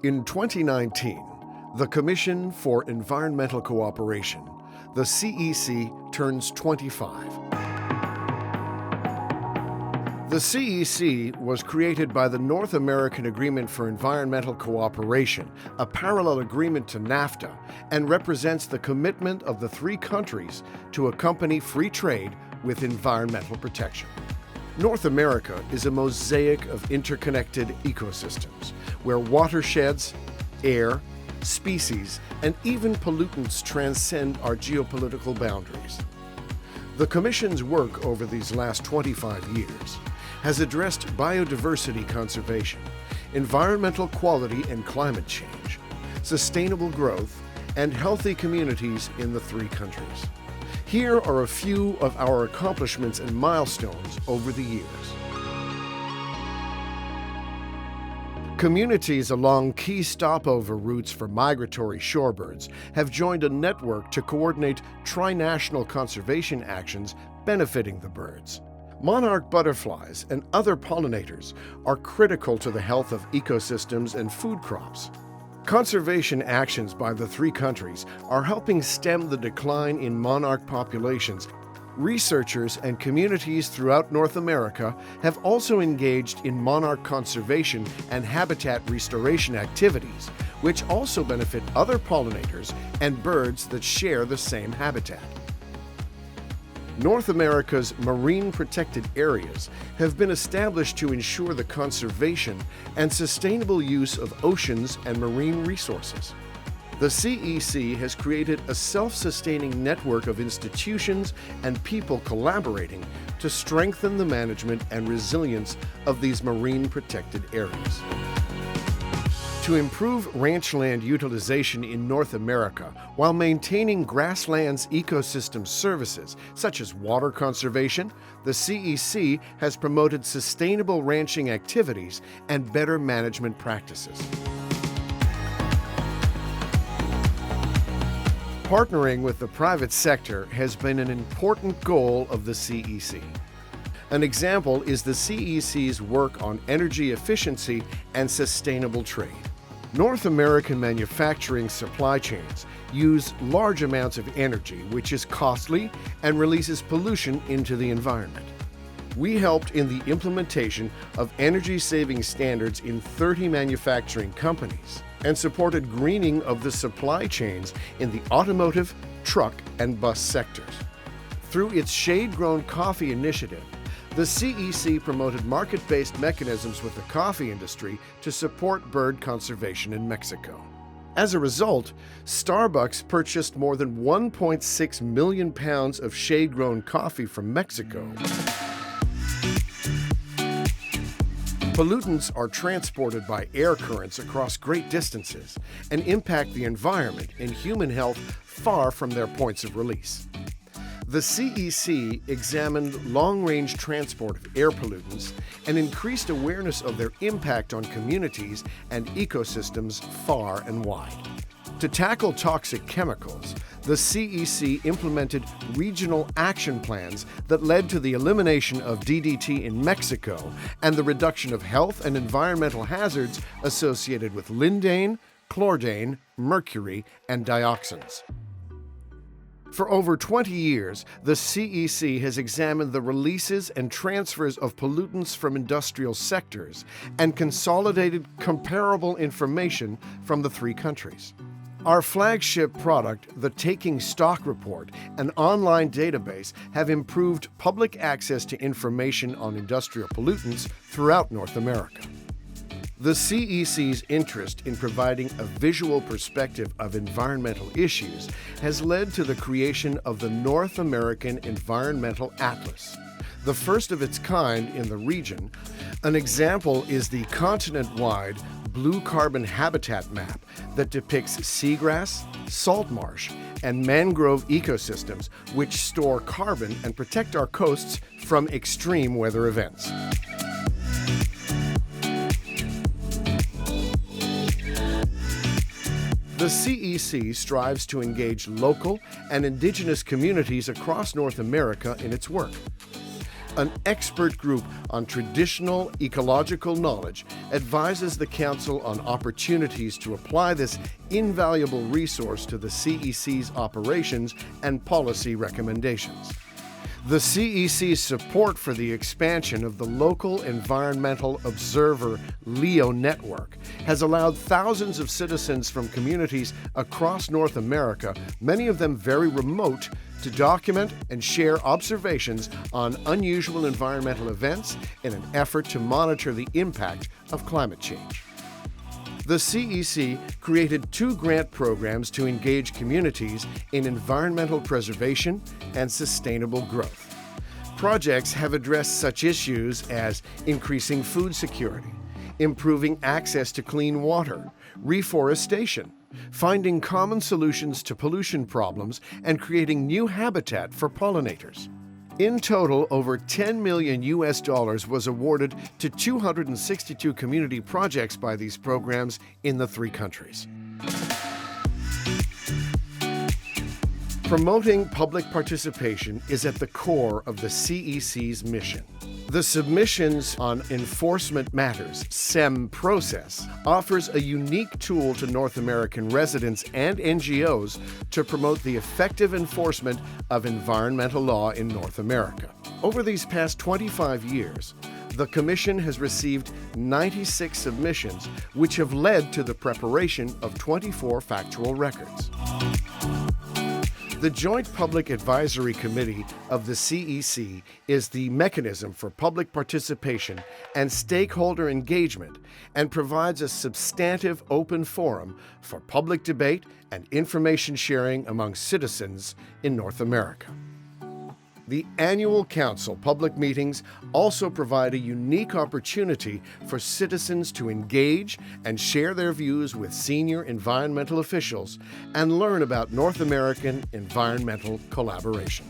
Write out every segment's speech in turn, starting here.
In 2019, the Commission for Environmental Cooperation, the CEC, turns 25. The CEC was created by the North American Agreement for Environmental Cooperation, a parallel agreement to NAFTA, and represents the commitment of the three countries to accompany free trade with environmental protection. North America is a mosaic of interconnected ecosystems, where watersheds, air, species, and even pollutants transcend our geopolitical boundaries. The Commission's work over these last 25 years has addressed biodiversity conservation, environmental quality and climate change, sustainable growth, and healthy communities in the three countries. Here are a few of our accomplishments and milestones over the years. Communities along key stopover routes for migratory shorebirds have joined a network to coordinate tri-national conservation actions benefiting the birds. Monarch butterflies and other pollinators are critical to the health of ecosystems and food crops. Conservation actions by the three countries are helping stem the decline in monarch populations. Researchers and communities throughout North America have also engaged in monarch conservation and habitat restoration activities, which also benefit other pollinators and birds that share the same habitat. North America's marine protected areas have been established to ensure the conservation and sustainable use of oceans and marine resources. The CEC has created a self-sustaining network of institutions and people collaborating to strengthen the management and resilience of these marine protected areas. To improve ranchland utilization in North America while maintaining grasslands ecosystem services such as water conservation, the CEC has promoted sustainable ranching activities and better management practices. Partnering with the private sector has been an important goal of the CEC. An example is the CEC's work on energy efficiency and sustainable trade. North American manufacturing supply chains use large amounts of energy, which is costly and releases pollution into the environment. We helped in the implementation of energy-saving standards in 30 manufacturing companies and supported greening of the supply chains in the automotive, truck, and bus sectors. Through its shade-grown coffee initiative, the CEC promoted market-based mechanisms with the coffee industry to support bird conservation in Mexico. As a result, Starbucks purchased more than 1.6 million pounds of shade-grown coffee from Mexico. Pollutants are transported by air currents across great distances and impact the environment and human health far from their points of release. The CEC examined long-range transport of air pollutants and increased awareness of their impact on communities and ecosystems far and wide. To tackle toxic chemicals, the CEC implemented regional action plans that led to the elimination of DDT in Mexico and the reduction of health and environmental hazards associated with lindane, chlordane, mercury, and dioxins. For over 20 years, the CEC has examined the releases and transfers of pollutants from industrial sectors and consolidated comparable information from the three countries. Our flagship product, the Taking Stock Report, an online database, have improved public access to information on industrial pollutants throughout North America. The CEC's interest in providing a visual perspective of environmental issues has led to the creation of the North American Environmental Atlas, the first of its kind in the region. An example is the continent-wide blue carbon habitat map that depicts seagrass, salt marsh, and mangrove ecosystems which store carbon and protect our coasts from extreme weather events. The CEC strives to engage local and indigenous communities across North America in its work. An expert group on traditional ecological knowledge advises the Council on opportunities to apply this invaluable resource to the CEC's operations and policy recommendations. The CEC's support for the expansion of the local environmental observer LEO network has allowed thousands of citizens from communities across North America, many of them very remote, to document and share observations on unusual environmental events in an effort to monitor the impact of climate change. The CEC created 2 grant programs to engage communities in environmental preservation and sustainable growth. Projects have addressed such issues as increasing food security, improving access to clean water, reforestation, finding common solutions to pollution problems, and creating new habitat for pollinators. In total, over $10 million was awarded to 262 community projects by these programs in the 3 countries. Promoting public participation is at the core of the CEC's mission. The Submissions on Enforcement Matters (SEM) process offers a unique tool to North American residents and NGOs to promote the effective enforcement of environmental law in North America. Over these past 25 years, the Commission has received 96 submissions, which have led to the preparation of 24 factual records. The Joint Public Advisory Committee of the CEC is the mechanism for public participation and stakeholder engagement and provides a substantive open forum for public debate and information sharing among citizens in North America. The annual Council public meetings also provide a unique opportunity for citizens to engage and share their views with senior environmental officials and learn about North American environmental collaboration.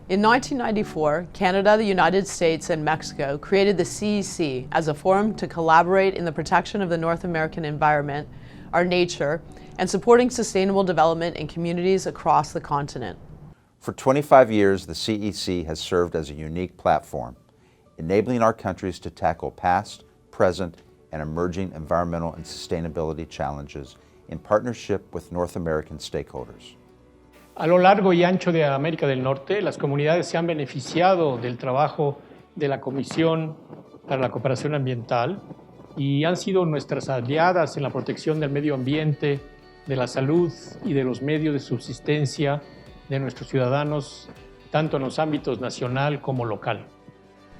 In 1994, Canada, the United States, and Mexico created the CEC as a forum to collaborate in the protection of the North American environment, our nature, and supporting sustainable development in communities across the continent. For 25 years, the CEC has served as a unique platform, enabling our countries to tackle past, present, and emerging environmental and sustainability challenges in partnership with North American stakeholders. A lo largo y ancho de América del Norte, las comunidades se han beneficiado del trabajo de la Comisión para la Cooperación Ambiental y han sido nuestras aliadas en la protección del medio ambiente, de la salud y de los medios de subsistencia de nuestros ciudadanos, tanto en los ámbitos nacional como local.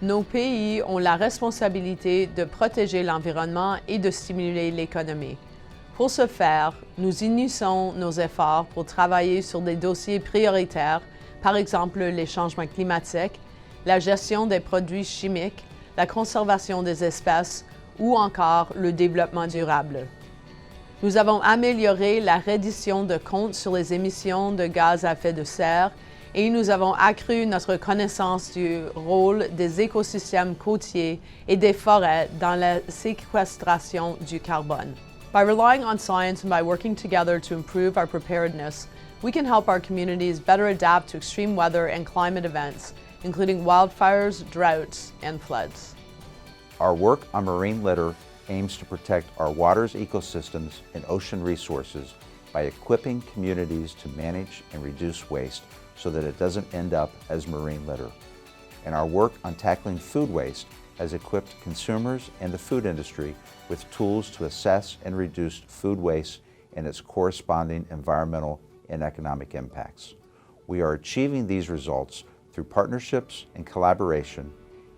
Nos pays ont la responsabilité de protéger l'environnement et de stimuler l'économie. Pour ce faire, nous unissons nos efforts pour travailler sur des dossiers prioritaires, par exemple les changements climatiques, la gestion des produits chimiques, la conservation des espèces ou encore le développement durable. Nous avons amélioré la reddition de comptes sur les émissions de gaz à effet de serre et nous avons accru notre connaissance du rôle des écosystèmes côtiers et des forêts dans la séquestration du carbone. By relying on science and by working together to improve our preparedness, we can help our communities better adapt to extreme weather and climate events, including wildfires, droughts, and floods. Our work on marine litter aims to protect our waters, ecosystems, and ocean resources by equipping communities to manage and reduce waste so that it doesn't end up as marine litter. And our work on tackling food waste has equipped consumers and the food industry with tools to assess and reduce food waste and its corresponding environmental and economic impacts. We are achieving these results through partnerships and collaboration,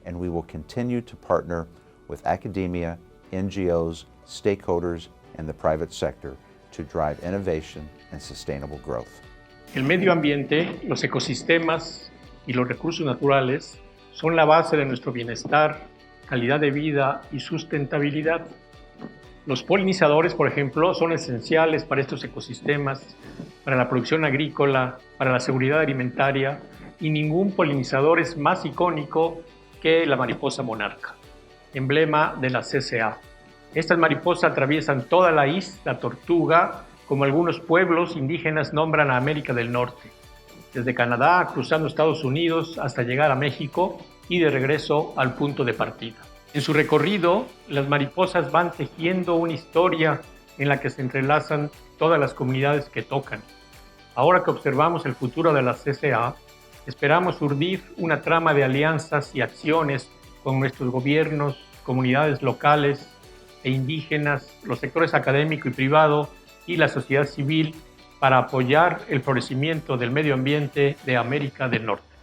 and we will continue to partner with academia, NGOs, stakeholders, and the private sector to drive innovation and sustainable growth. El medio ambiente, los ecosistemas y los recursos naturales son la base de nuestro bienestar, calidad de vida y sustentabilidad. Los polinizadores, por ejemplo, son esenciales para estos ecosistemas, para la producción agrícola, para la seguridad alimentaria, y ningún polinizador es más icónico que la mariposa monarca, emblema de la CCA. Estas mariposas atraviesan toda la isla Tortuga como algunos pueblos indígenas nombran a América del Norte, desde Canadá, cruzando Estados Unidos hasta llegar a México y de regreso al punto de partida. En su recorrido, las mariposas van tejiendo una historia en la que se entrelazan todas las comunidades que tocan. Ahora que observamos el futuro de la CCA, esperamos urdir una trama de alianzas y acciones con nuestros gobiernos, comunidades locales e indígenas, los sectores académico y privado y la sociedad civil para apoyar el florecimiento del medio ambiente de América del Norte.